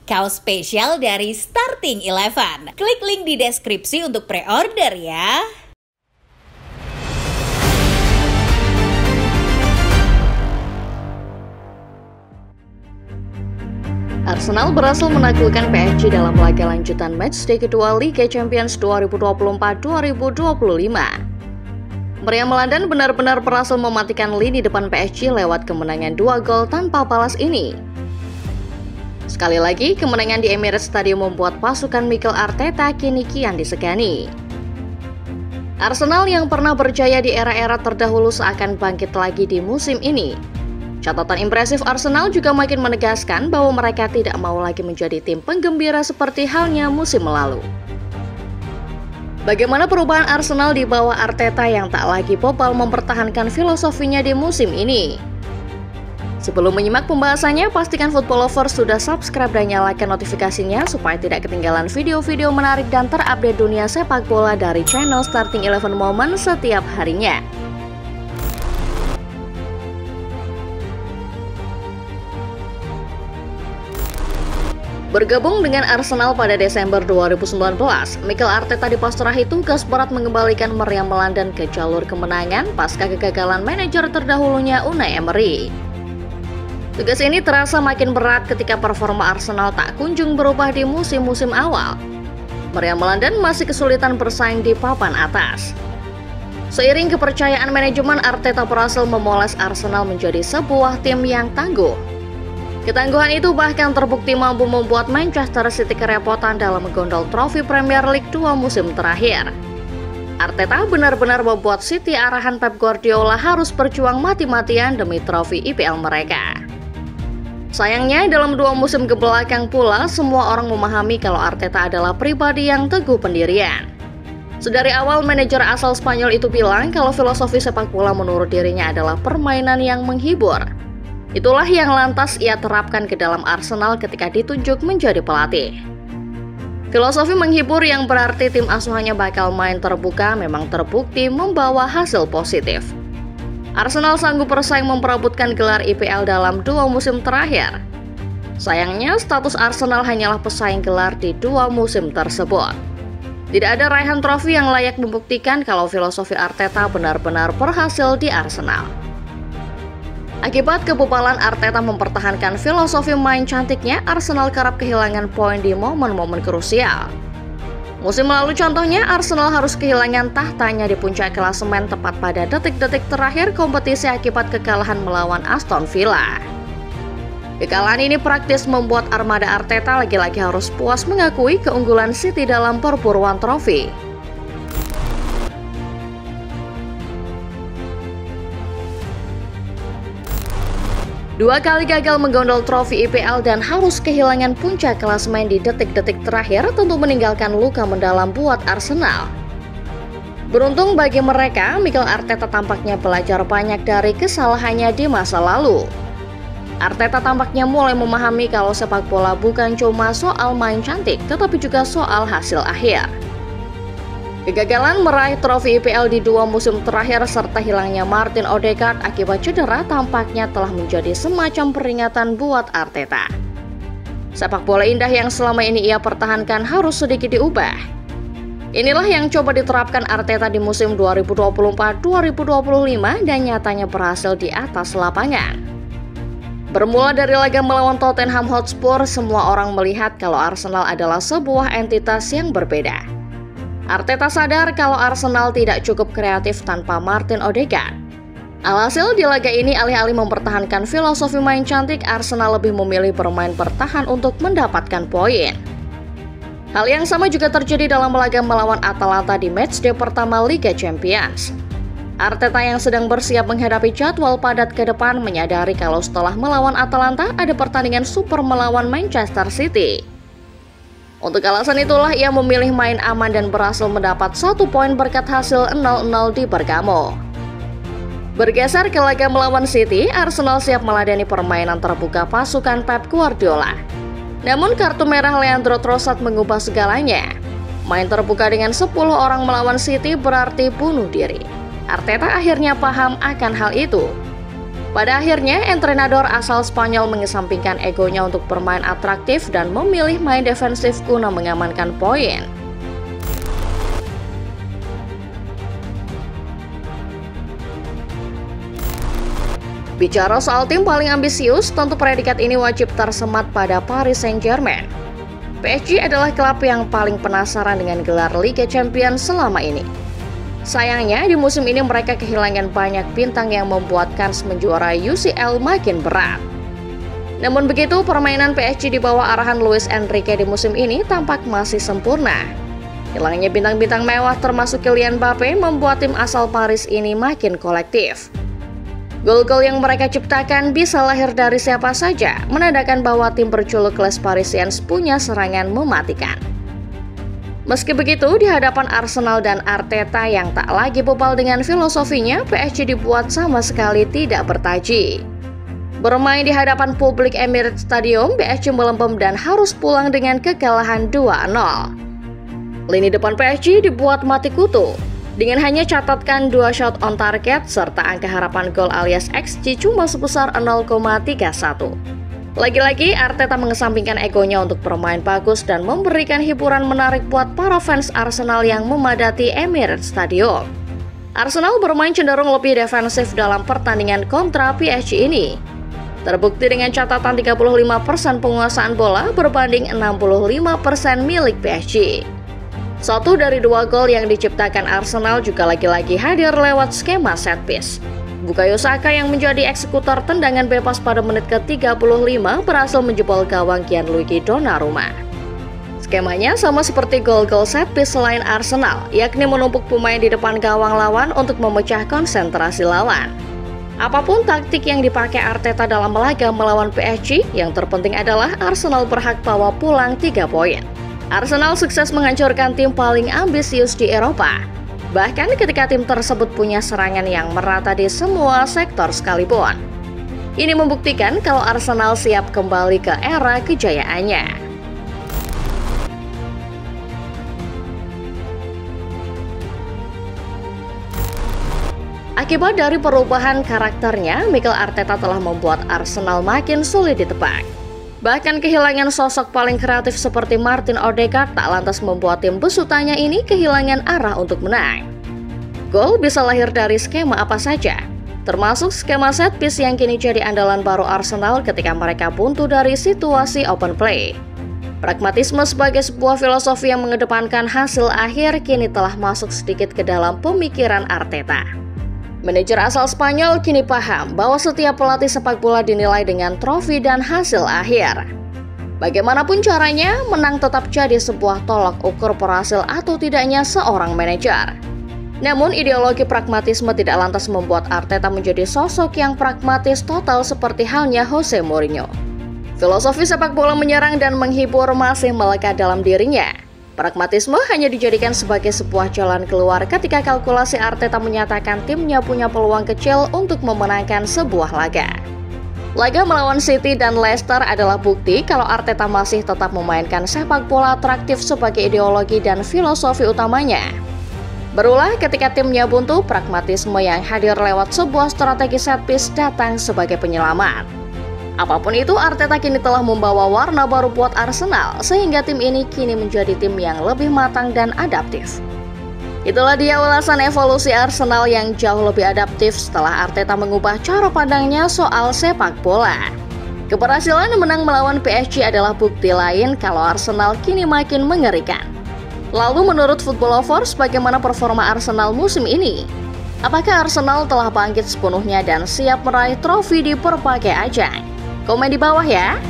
Kaos spesial dari Starting Eleven. Klik link di deskripsi untuk pre-order ya. Arsenal berhasil menaklukkan PSG dalam laga lanjutan matchday kedua Liga Champions 2024-2025. Meriam London benar-benar berhasil mematikan lini depan PSG lewat kemenangan 2 gol tanpa balas ini. Sekali lagi, kemenangan di Emirates Stadium membuat pasukan Mikel Arteta kini kian disegani. Arsenal yang pernah berjaya di era-era terdahulu seakan bangkit lagi di musim ini. Catatan impresif Arsenal juga makin menegaskan bahwa mereka tidak mau lagi menjadi tim penggembira seperti halnya musim lalu. Bagaimana perubahan Arsenal di bawah Arteta yang tak lagi bobal mempertahankan filosofinya di musim ini? Sebelum menyimak pembahasannya, pastikan Football Lovers sudah subscribe dan nyalakan notifikasinya supaya tidak ketinggalan video-video menarik dan terupdate dunia sepak bola dari channel Starting Eleven Moment setiap harinya. Bergabung dengan Arsenal pada Desember 2019, Mikel Arteta dipasrahi tugas berat mengembalikan meriam London ke jalur kemenangan pasca kegagalan manajer terdahulunya Unai Emery. Tugas ini terasa makin berat ketika performa Arsenal tak kunjung berubah di musim-musim awal. Meriam London masih kesulitan bersaing di papan atas. Seiring kepercayaan manajemen, Arteta berhasil memoles Arsenal menjadi sebuah tim yang tangguh. Ketangguhan itu bahkan terbukti mampu membuat Manchester City kerepotan dalam menggondol trofi Premier League 2 musim terakhir. Arteta benar-benar membuat City arahan Pep Guardiola harus berjuang mati-matian demi trofi IPL mereka. Sayangnya, dalam 2 musim kebelakang pula, semua orang memahami kalau Arteta adalah pribadi yang teguh pendirian. Sedari awal, manajer asal Spanyol itu bilang kalau filosofi sepak bola menurut dirinya adalah permainan yang menghibur. Itulah yang lantas ia terapkan ke dalam Arsenal ketika ditunjuk menjadi pelatih. Filosofi menghibur yang berarti tim asuhannya bakal main terbuka memang terbukti membawa hasil positif. Arsenal sanggup bersaing memperebutkan gelar IPL dalam 2 musim terakhir. Sayangnya, status Arsenal hanyalah pesaing gelar di 2 musim tersebut. Tidak ada raihan trofi yang layak membuktikan kalau filosofi Arteta benar-benar berhasil di Arsenal. Akibat kebobalan Arteta mempertahankan filosofi main cantiknya, Arsenal kerap kehilangan poin di momen-momen krusial. Musim lalu contohnya, Arsenal harus kehilangan tahtanya di puncak klasemen tepat pada detik-detik terakhir kompetisi akibat kekalahan melawan Aston Villa. Kekalahan ini praktis membuat armada Arteta lagi-lagi harus puas mengakui keunggulan City dalam perburuan trofi. Dua kali gagal menggondol trofi IPL dan harus kehilangan puncak klasemen di detik-detik terakhir tentu meninggalkan luka mendalam buat Arsenal. Beruntung bagi mereka, Mikel Arteta tampaknya belajar banyak dari kesalahannya di masa lalu. Arteta tampaknya mulai memahami kalau sepak bola bukan cuma soal main cantik, tetapi juga soal hasil akhir. Kegagalan meraih trofi IPL di 2 musim terakhir serta hilangnya Martin Odegaard akibat cedera tampaknya telah menjadi semacam peringatan buat Arteta. Sepak bola indah yang selama ini ia pertahankan harus sedikit diubah. Inilah yang coba diterapkan Arteta di musim 2024-2025 dan nyatanya berhasil di atas lapangan. Bermula dari laga melawan Tottenham Hotspur, semua orang melihat kalau Arsenal adalah sebuah entitas yang berbeda. Arteta sadar kalau Arsenal tidak cukup kreatif tanpa Martin Odegaard. Alhasil di laga ini alih-alih mempertahankan filosofi main cantik, Arsenal lebih memilih bermain bertahan untuk mendapatkan poin. Hal yang sama juga terjadi dalam laga melawan Atalanta di matchday pertama Liga Champions. Arteta yang sedang bersiap menghadapi jadwal padat ke depan menyadari kalau setelah melawan Atalanta ada pertandingan super melawan Manchester City. Untuk alasan itulah ia memilih main aman dan berhasil mendapat 1 poin berkat hasil 0-0 di Bergamo. Bergeser ke laga melawan City, Arsenal siap meladeni permainan terbuka pasukan Pep Guardiola. Namun kartu merah Leandro Trossard mengubah segalanya. Main terbuka dengan 10 orang melawan City berarti bunuh diri. Arteta akhirnya paham akan hal itu. Pada akhirnya, entrenador asal Spanyol mengesampingkan egonya untuk bermain atraktif dan memilih main defensif guna mengamankan poin. Bicara soal tim paling ambisius, tentu predikat ini wajib tersemat pada Paris Saint-Germain. PSG adalah klub yang paling penasaran dengan gelar Liga Champions selama ini. Sayangnya, di musim ini mereka kehilangan banyak bintang yang membuat kans menjuarai UCL makin berat. Namun begitu, permainan PSG di bawah arahan Luis Enrique di musim ini tampak masih sempurna. Hilangnya bintang-bintang mewah termasuk Kylian Mbappe membuat tim asal Paris ini makin kolektif. Gol-gol yang mereka ciptakan bisa lahir dari siapa saja, menandakan bahwa tim berjuluk Les Parisiens punya serangan mematikan. Meski begitu, di hadapan Arsenal dan Arteta yang tak lagi bebal dengan filosofinya, PSG dibuat sama sekali tidak bertaji. Bermain di hadapan publik Emirates Stadium, PSG melempem dan harus pulang dengan kekalahan 2-0. Lini depan PSG dibuat mati kutu, dengan hanya catatkan 2 shot on target serta angka harapan gol alias XG cuma sebesar 0,31. Lagi-lagi, Arteta mengesampingkan egonya untuk bermain bagus dan memberikan hiburan menarik buat para fans Arsenal yang memadati Emirates Stadium. Arsenal bermain cenderung lebih defensif dalam pertandingan kontra PSG ini. Terbukti dengan catatan 35% penguasaan bola berbanding 65% milik PSG. 1 dari 2 gol yang diciptakan Arsenal juga lagi-lagi hadir lewat skema set piece. Bukayo Saka yang menjadi eksekutor tendangan bebas pada menit ke-35 berhasil menjebol gawang Gianluigi Donnarumma. Skemanya sama seperti gol-gol set piece selain Arsenal, yakni menumpuk pemain di depan gawang lawan untuk memecah konsentrasi lawan. Apapun taktik yang dipakai Arteta dalam laga melawan PSG, yang terpenting adalah Arsenal berhak bawa pulang 3 poin. Arsenal sukses menghancurkan tim paling ambisius di Eropa. Bahkan ketika tim tersebut punya serangan yang merata di semua sektor sekalipun. Ini membuktikan kalau Arsenal siap kembali ke era kejayaannya. Akibat dari perubahan karakternya, Mikel Arteta telah membuat Arsenal makin sulit ditebak. Bahkan kehilangan sosok paling kreatif seperti Martin Odegaard tak lantas membuat tim besutannya ini kehilangan arah untuk menang. Gol bisa lahir dari skema apa saja, termasuk skema set piece yang kini jadi andalan baru Arsenal ketika mereka buntu dari situasi open play. Pragmatisme sebagai sebuah filosofi yang mengedepankan hasil akhir kini telah masuk sedikit ke dalam pemikiran Arteta. Manajer asal Spanyol kini paham bahwa setiap pelatih sepak bola dinilai dengan trofi dan hasil akhir. Bagaimanapun caranya, menang tetap jadi sebuah tolak ukur berhasil atau tidaknya seorang manajer. Namun ideologi pragmatisme tidak lantas membuat Arteta menjadi sosok yang pragmatis total seperti halnya Jose Mourinho. Filosofi sepak bola menyerang dan menghibur masih melekat dalam dirinya. Pragmatisme hanya dijadikan sebagai sebuah jalan keluar ketika kalkulasi Arteta menyatakan timnya punya peluang kecil untuk memenangkan sebuah laga. Laga melawan City dan Leicester adalah bukti kalau Arteta masih tetap memainkan sepak bola atraktif sebagai ideologi dan filosofi utamanya. Berulah ketika timnya buntu, pragmatisme yang hadir lewat sebuah strategi set piece datang sebagai penyelamat. Apapun itu, Arteta kini telah membawa warna baru buat Arsenal, sehingga tim ini kini menjadi tim yang lebih matang dan adaptif. Itulah dia ulasan evolusi Arsenal yang jauh lebih adaptif setelah Arteta mengubah cara pandangnya soal sepak bola. Keberhasilan menang melawan PSG adalah bukti lain kalau Arsenal kini makin mengerikan. Lalu menurut Football Lovers, bagaimana performa Arsenal musim ini? Apakah Arsenal telah bangkit sepenuhnya dan siap meraih trofi di berbagai ajang? Komen di bawah ya.